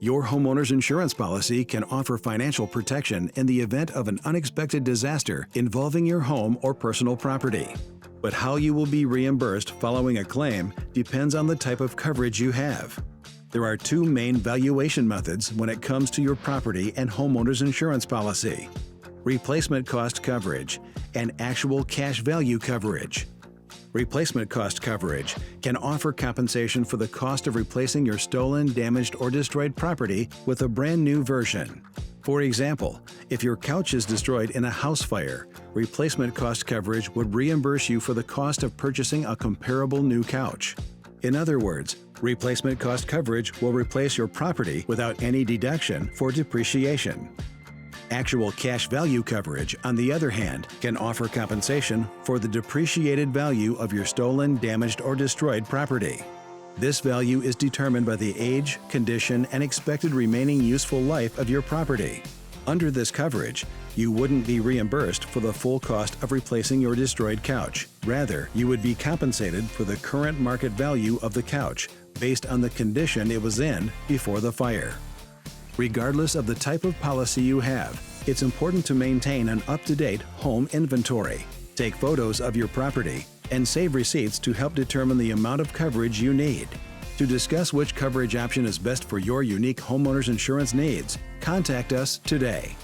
Your homeowner's insurance policy can offer financial protection in the event of an unexpected disaster involving your home or personal property. But how you will be reimbursed following a claim depends on the type of coverage you have. There are two main valuation methods when it comes to your property and homeowner's insurance policy: replacement cost coverage and actual cash value coverage. Replacement cost coverage can offer compensation for the cost of replacing your stolen, damaged, or destroyed property with a brand new version. For example, if your couch is destroyed in a house fire, replacement cost coverage would reimburse you for the cost of purchasing a comparable new couch. In other words, replacement cost coverage will replace your property without any deduction for depreciation. Actual cash value coverage, on the other hand, can offer compensation for the depreciated value of your stolen, damaged, or destroyed property. This value is determined by the age, condition, and expected remaining useful life of your property. Under this coverage, you wouldn't be reimbursed for the full cost of replacing your destroyed couch. Rather, you would be compensated for the current market value of the couch based on the condition it was in before the fire. Regardless of the type of policy you have, it's important to maintain an up-to-date home inventory. Take photos of your property and save receipts to help determine the amount of coverage you need. To discuss which coverage option is best for your unique homeowner's insurance needs, contact us today.